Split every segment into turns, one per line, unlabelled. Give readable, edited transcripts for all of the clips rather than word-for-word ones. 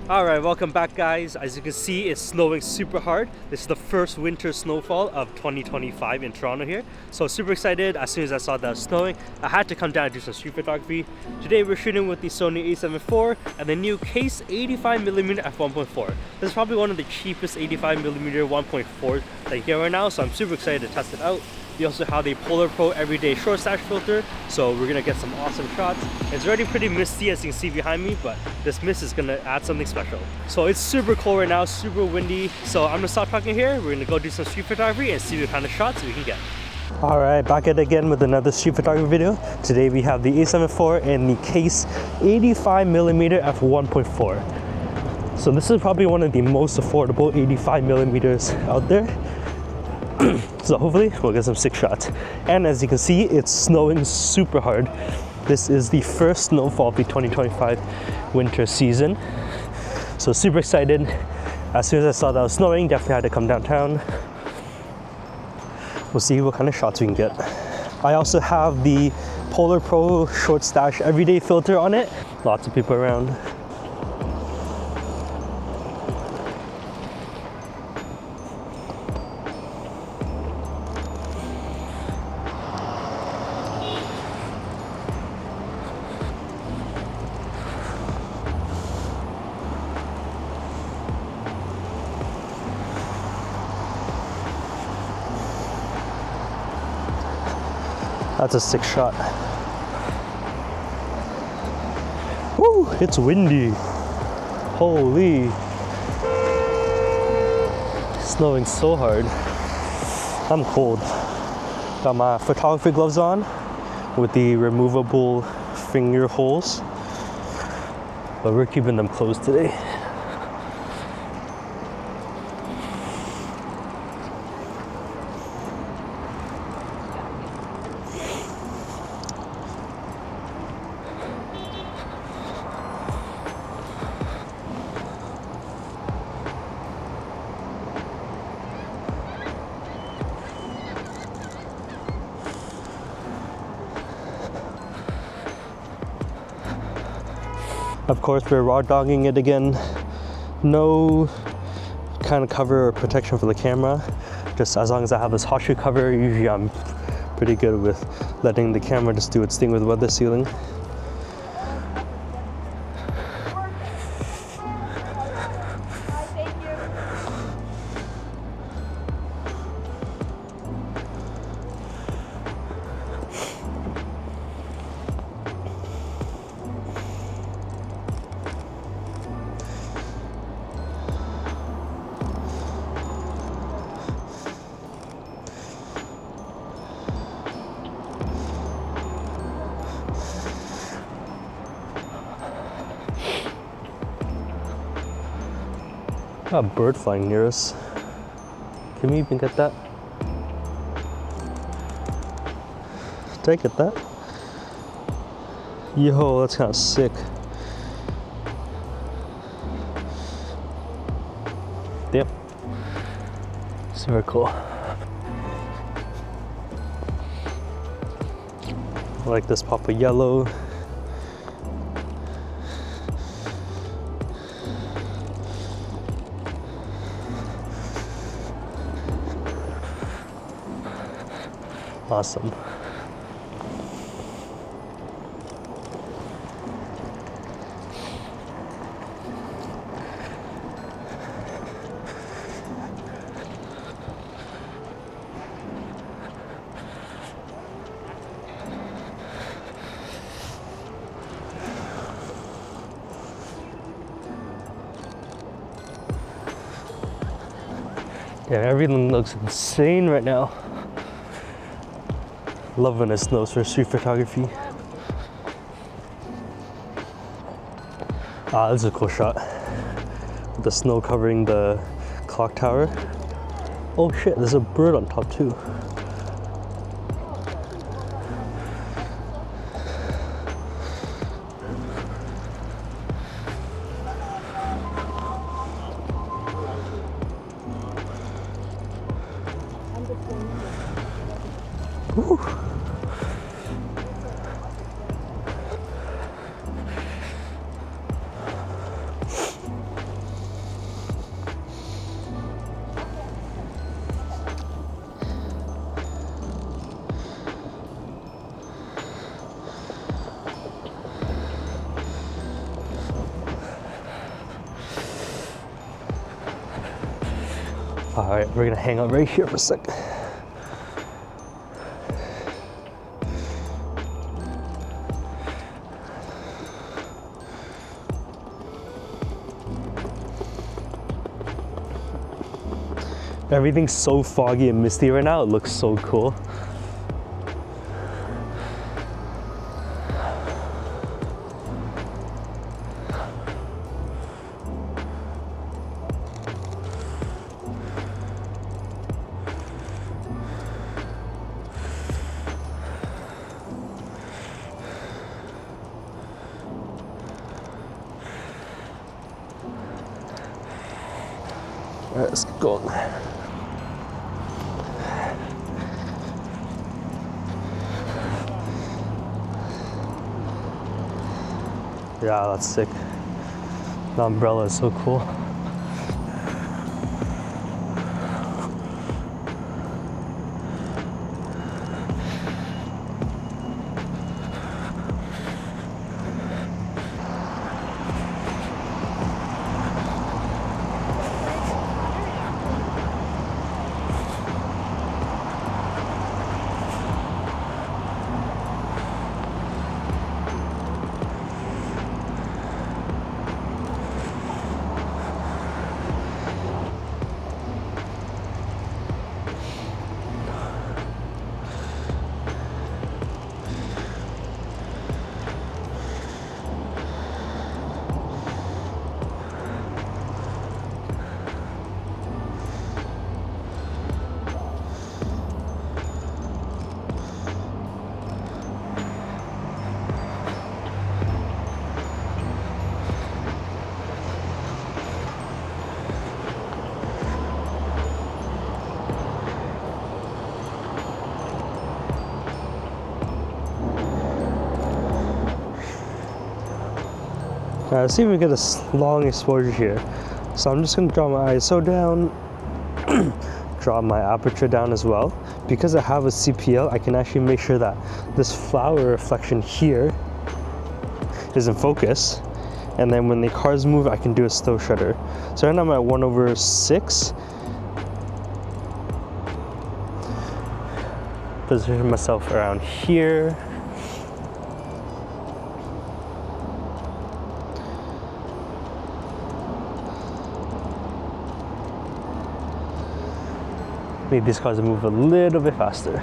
Alright, welcome back guys. As you can see, it's snowing super hard. This is the first winter snowfall of 2025 in Toronto here. So super excited. As soon as I saw that it was snowing, I had to come down and do some street photography. Today we're shooting with the Sony a7 IV and the new Kase 85mm F1.4. This is probably one of the cheapest 85mm 1.4 that you get right now, so I'm super excited to test it out. We also have the Polar Pro Everyday Short Stash filter, so we're gonna get some awesome shots. It's already pretty misty as you can see behind me, but this mist is gonna add something special. So it's super cold right now, super windy, so I'm gonna stop talking here. We're gonna go do some street photography and see what kind of shots we can get. Alright, back at it again with another street photography video. Today we have the a7 IV and the Kase 85mm f1.4. So this is probably one of the most affordable 85mm out there. So hopefully we'll get some sick shots. And as you can see, it's snowing super hard. This is the first snowfall of the 2025 winter season. So super excited. As soon as I saw that it was snowing, definitely had to come downtown. We'll see what kind of shots we can get. I also have the Polar Pro Short Stash Everyday filter on it. Lots of people around. That's a sick shot. Woo, it's windy. Holy. Snowing so hard. I'm cold. Got my photography gloves on with the removable finger holes, but we're keeping them closed today. Of course, we're raw dogging it again. No kind of cover or protection for the camera. Just as long as I have this hot shoe cover, usually I'm pretty good with letting the camera just do its thing with weather sealing. Got a bird flying near us. Can we even get that? Did I get that? Yo, that's kind of sick. Yep. Super cool. I like this pop of yellow. Awesome. Yeah, everything looks insane right now. Love when it snows for street photography. Ah, this is a cool shot. With the snow covering the clock tower. Oh shit, there's a bird on top too. Woo. All right, we're gonna hang out right here for a sec. Everything's so foggy and misty right now, it looks so cool. All right, let's get going. Yeah, that's sick. The umbrella is so cool. Let's see if we get a long exposure here. So I'm just gonna draw my ISO down, draw my aperture down as well. Because I have a CPL, I can actually make sure that this flower reflection here is in focus. And then when the cars move, I can do a slow shutter. So right now I'm at 1/6. Position myself around here. Make these cars move a little bit faster.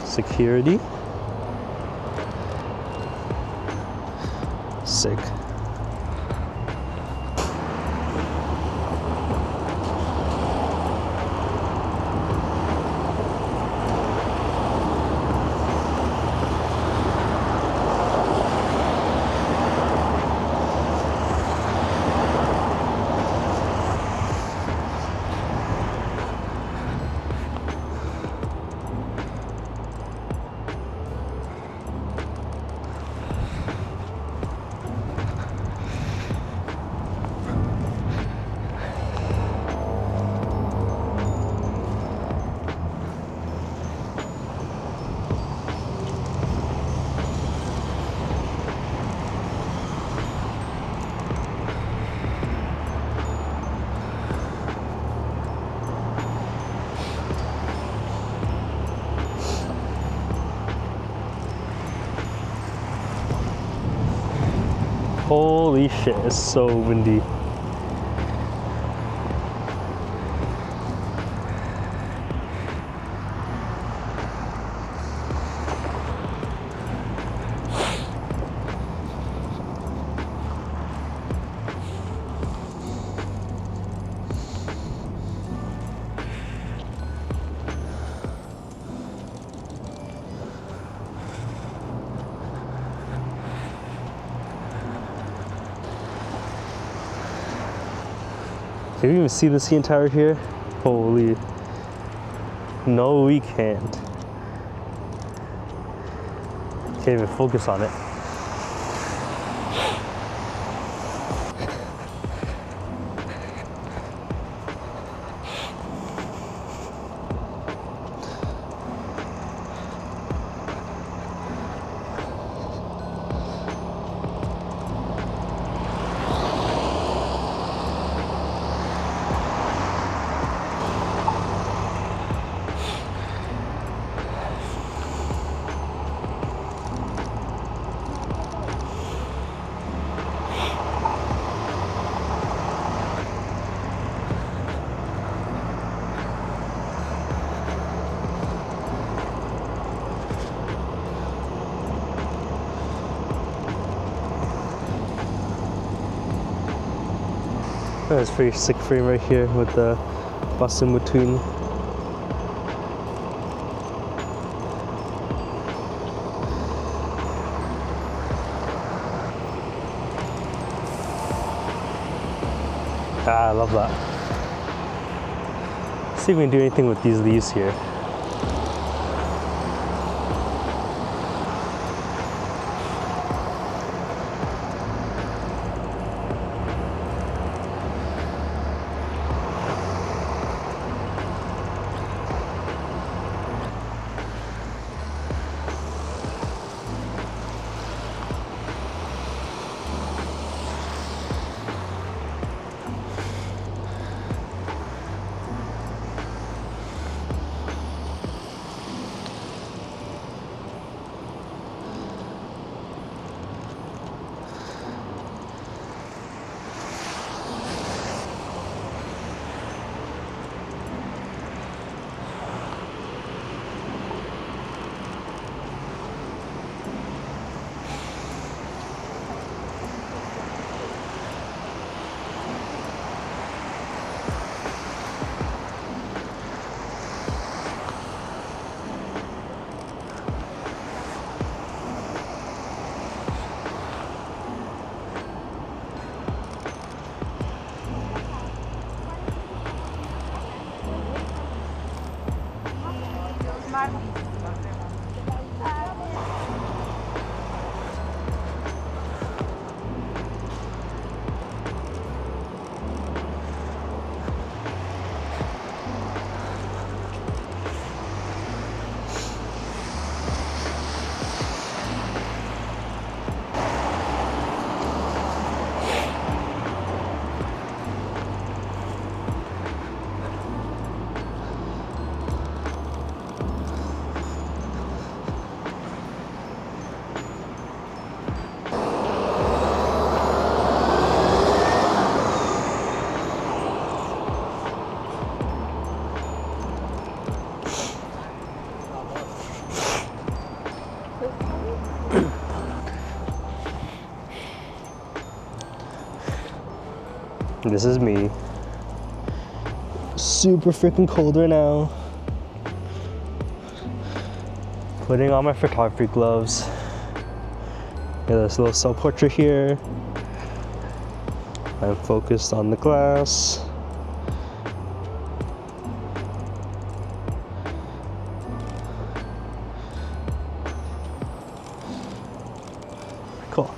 Security. Sick. Holy shit, it's so windy. Can you even see the CN Tower here? Holy. No, we can't. Can't even focus on it. That's pretty sick frame right here with the bus in between. Ah, I love that. Let's see if we can do anything with these leaves here. This is me. Super freaking cold right now. Putting on my photography gloves. Got this little self-portrait here. I'm focused on the glass. Cool.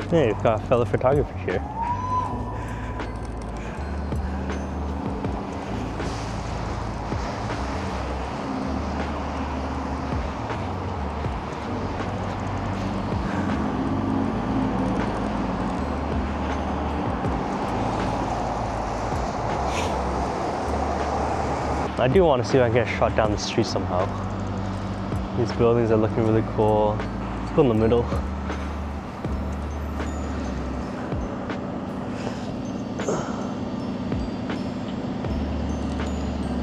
Hey, you've got a fellow photographer here. I do want to see if I can get a shot down the street somehow. These buildings are looking really cool. Let's go in the middle.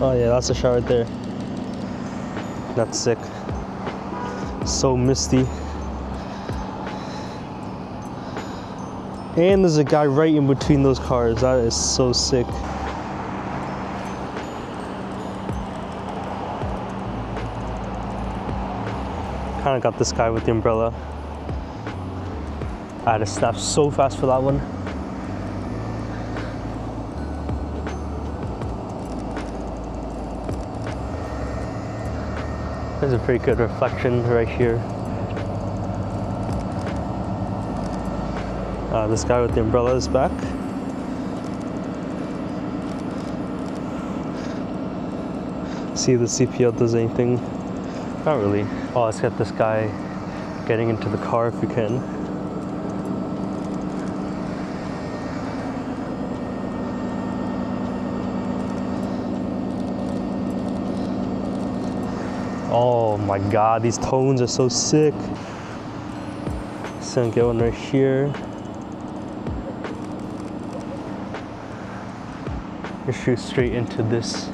Oh yeah, that's a shot right there. That's sick. So misty. And there's a guy right in between those cars. That is so sick. Kind of got this guy with the umbrella. I had to snap so fast for that one. There's a pretty good reflection right here. This guy with the umbrella is back. See if the CPL does anything. Not really. Oh, let's get this guy getting into the car if we can. Oh my god, these tones are so sick. So I'm gonna get one right here. You shoot straight into this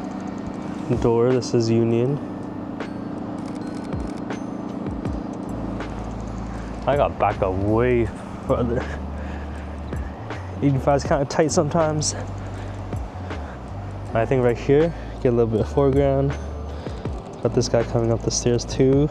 door. This is Union. I got back up way further. 85 is kind of tight sometimes. I think right here, get a little bit of foreground. Got this guy coming up the stairs too.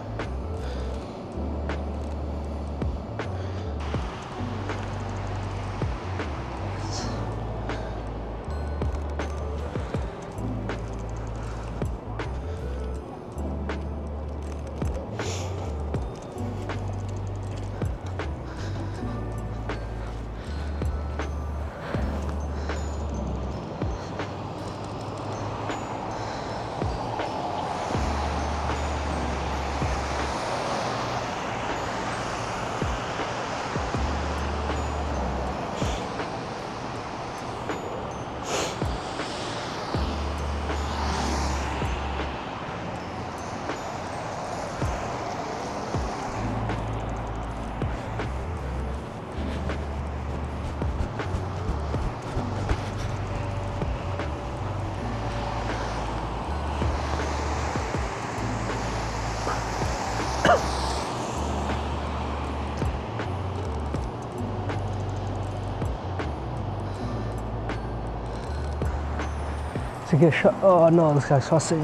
To get shot. Oh no, this guy's crossing.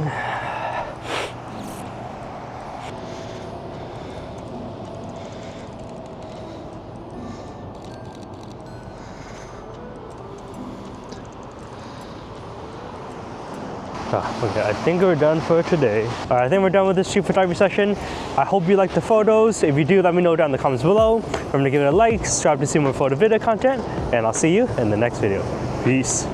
Okay, I think we're done for today. All right, I think we're done with this street photography session. I hope you liked the photos. If you do, let me know down in the comments below. Remember to give it a like, subscribe to see more photo video content, and I'll see you in the next video. Peace.